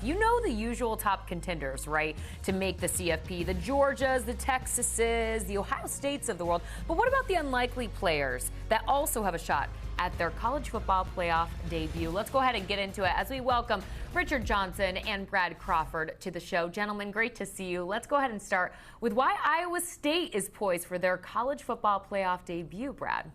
You know the usual top contenders, right, to make the CFP, the Georgias, the Texases, the Ohio States of the world. But what about the unlikely players that also have a shot at their college football playoff debut? Let's go ahead and get into it as we welcome Richard Johnson and Brad Crawford to the show. Gentlemen, great to see you. Let's go ahead and start with why Iowa State is poised for their college football playoff debut, Brad.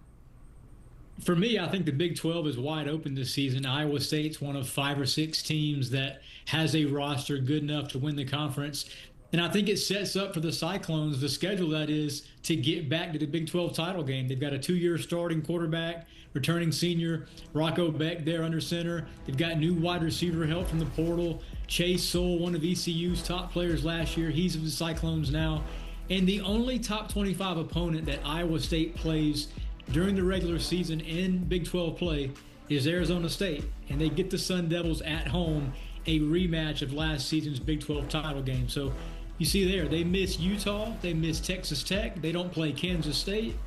For me, I think the Big 12 is wide open this season. Iowa State's one of 5 or 6 teams that has a roster good enough to win the conference. And I think it sets up for the Cyclones, the schedule that is, to get back to the Big 12 title game. They've got a 2-year starting quarterback, returning senior Rocco Beck there under center. They've got new wide receiver help from the portal. Chase Soule, one of ECU's top players last year. He's with the Cyclones now. And the only top 25 opponent that Iowa State plays during the regular season in Big 12 play is Arizona State, and they get the Sun Devils at home, a rematch of last season's Big 12 title game. So you see there, they miss Utah, they miss Texas Tech, they don't play Kansas State,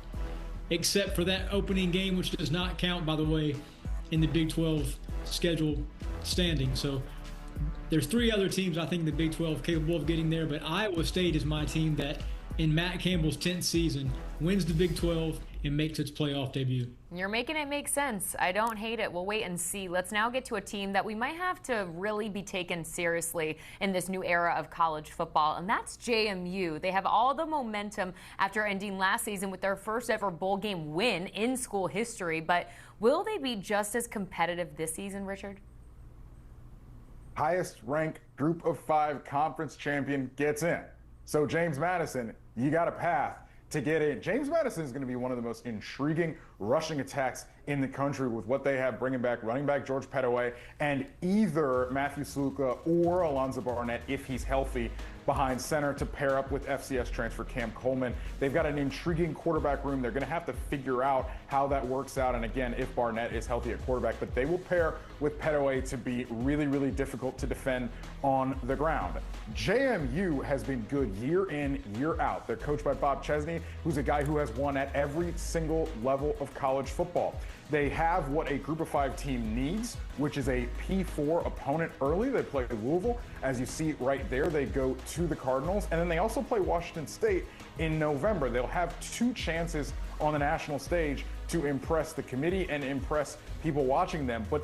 except for that opening game, which does not count, by the way, in the Big 12 schedule standing. So there's 3 other teams I think in the Big 12 capable of getting there, but Iowa State is my team that in Matt Campbell's 10th season wins the Big 12 and makes its playoff debut. You're making it make sense. I don't hate it. We'll wait and see. Let's now get to a team that we might have to really be taken seriously in this new era of college football, and that's JMU. They have all the momentum after ending last season with their first ever bowl game win in school history, but will they be just as competitive this season, Richard? Highest ranked group of 5 conference champion gets in. So James Madison, you got a path to get in. James Madison is going to be one of the most intriguing rushing attacks in the country with what they have bringing back running back George Pettaway and either Matthew Sluka or Alonzo Barnett, if he's healthy, behind center to pair up with FCS transfer Cam Coleman. They've got an intriguing quarterback room. They're going to have to figure out how that works out, and again, if Barnett is healthy at quarterback, but they will pair with Pettaway to be really, really difficult to defend on the ground. JMU has been good year in, year out. They're coached by Bob Chesney, who's a guy who has won at every single level of college football. They have what a group of 5 team needs, which is a P4 opponent early. They play Louisville. As you see right there, they go to the Cardinals. And then they also play Washington State in November. They'll have 2 chances on the national stage to impress the committee and impress people watching them. But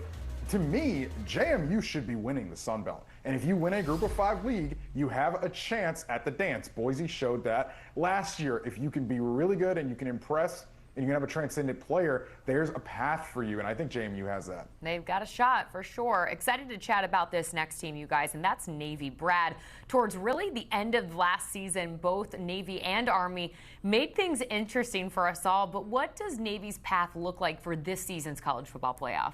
to me, JMU should be winning the Sun Belt. And if you win a group of 5 league, you have a chance at the dance. Boise showed that last year. If you can be really good and you can impress, and you can have a transcendent player, there's a path for you, and I think JMU has that. They've got a shot, for sure. Excited to chat about this next team, you guys, and that's Navy. Brad, towards really the end of last season, both Navy and Army made things interesting for us all, but what does Navy's path look like for this season's college football playoff?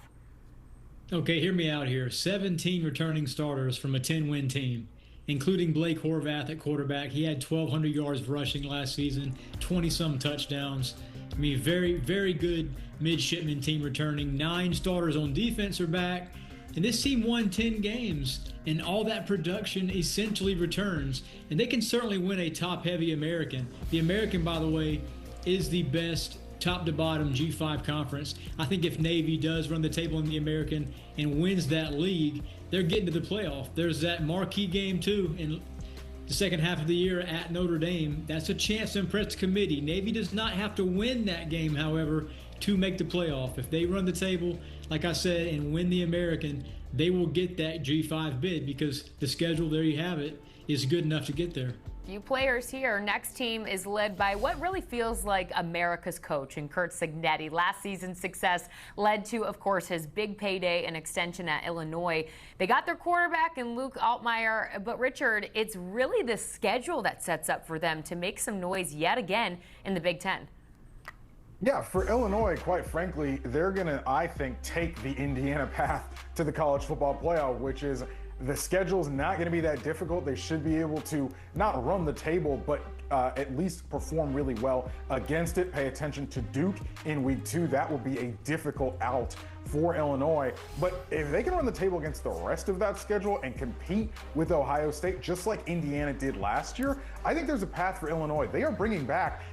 Okay, hear me out here. 17 returning starters from a 10-win team, including Blake Horvath at quarterback. He had 1,200 yards rushing last season, 20-some touchdowns. I mean, very, very good midshipman team returning. 9 starters on defense are back. And this team won 10 games, and all that production essentially returns. And they can certainly win a top-heavy American. The American, by the way, is the best top-to-bottom G5 conference. I think if Navy does run the table in the American and wins that league, they're getting to the playoff. There's that marquee game, too, in the second half of the year at Notre Dame. That's a chance to impress the committee. Navy does not have to win that game, however, to make the playoff. If they run the table, like I said, and win the American, they will get that G5 bid because the schedule, there you have it, is good enough to get there. Few players here. Next team is led by what really feels like America's coach in Curt Cignetti. Last season's success led to, of course, his big payday and extension at Illinois. They got their quarterback in Luke Altmaier, but Richard, it's really the schedule that sets up for them to make some noise yet again in the Big Ten. Yeah, for Illinois, quite frankly, they're going to, I think, take the Indiana path to the college football playoff, which is the schedule's not going to be that difficult. They should be able to not run the table, but at least perform really well against it. Pay attention to Duke in week 2. That will be a difficult out for Illinois. But if they can run the table against the rest of that schedule and compete with Ohio State, just like Indiana did last year, I think there's a path for Illinois. They are bringing back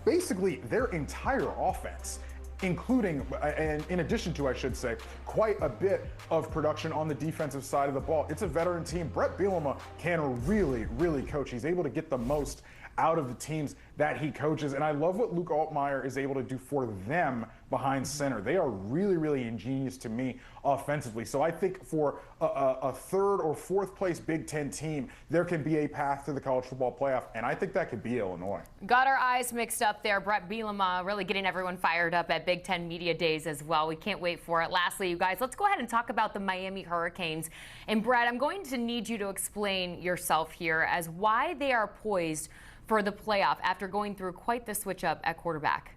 basically their entire offense. including, and in addition to, I should say, quite a bit of production on the defensive side of the ball. It's a veteran team. Brett Bielema can really, really coach. He's able to get the most out of the teams that he coaches. And I love what Luke Altmaier is able to do for them behind center. They are really, really ingenious to me offensively. So I think for a third or fourth place Big Ten team, there can be a path to the college football playoff. And I think that could be Illinois. Got our eyes mixed up there. Brett Bielema really getting everyone fired up at Big Ten Media Days as well. We can't wait for it. Lastly, you guys, let's go ahead and talk about the Miami Hurricanes. And Brett, I'm going to need you to explain yourself here as why they are poised for the playoff after going through quite the switch up at quarterback.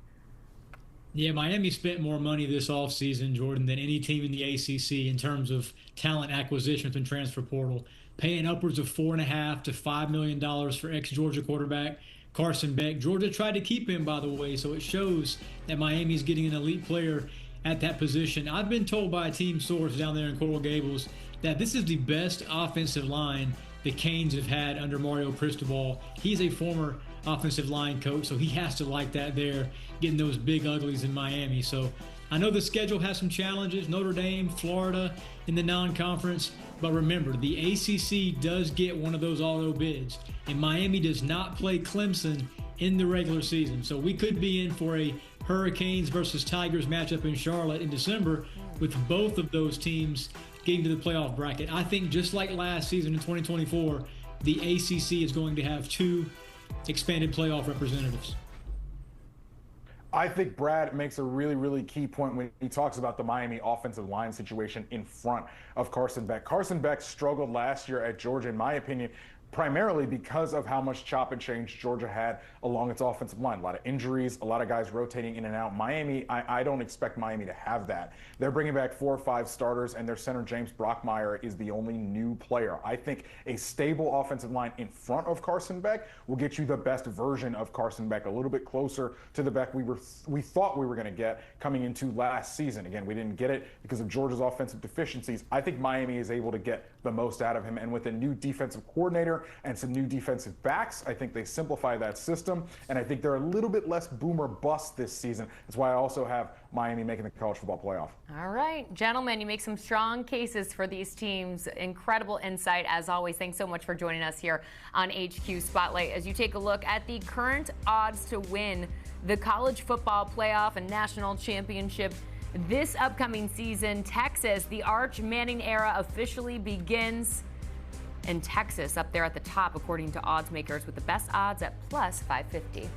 Yeah, Miami spent more money this offseason, Jordan, than any team in the ACC in terms of talent acquisition from transfer portal, paying upwards of $4.5 to $5 million for ex-Georgia quarterback Carson Beck. Georgia tried to keep him, by the way, so it shows that Miami's getting an elite player at that position. I've been told by a team source down there in Coral Gables that this is the best offensive line the Canes have had under Mario Cristobal. He's a former offensive line coach, so he has to like that there, getting those big uglies in Miami. So I know the schedule has some challenges, Notre Dame, Florida in the non-conference, but remember, the ACC does get one of those auto bids, and Miami does not play Clemson in the regular season. So we could be in for a Hurricanes versus Tigers matchup in Charlotte in December with both of those teams getting to the playoff bracket. I think just like last season in 2024, the ACC is going to have two expanded playoff representatives. I think Brad makes a really, really key point when he talks about the Miami offensive line situation in front of Carson Beck. Carson Beck struggled last year at Georgia, in my opinion, primarily because of how much chop and change Georgia had along its offensive line. A lot of injuries, a lot of guys rotating in and out. Miami, I don't expect Miami to have that. They're bringing back 4 or 5 starters, and their center, James Brockmeyer, is the only new player. I think a stable offensive line in front of Carson Beck will get you the best version of Carson Beck, a little bit closer to the Beck we thought we were going to get coming into last season. Again, we didn't get it because of Georgia's offensive deficiencies. I think Miami is able to get the most out of him, and with a new defensive coordinator and some new defensive backs, I think they simplify that system, and I think they're a little bit less boom or bust this season. That's why I also have Miami making the college football playoff. All right, gentlemen, you make some strong cases for these teams. Incredible insight, as always. Thanks so much for joining us here on HQ Spotlight as you take a look at the current odds to win the college football playoff and national championship this upcoming season. Texas, the Arch Manning era officially begins. And Texas up there at the top, according to odds makers, with the best odds at plus 550.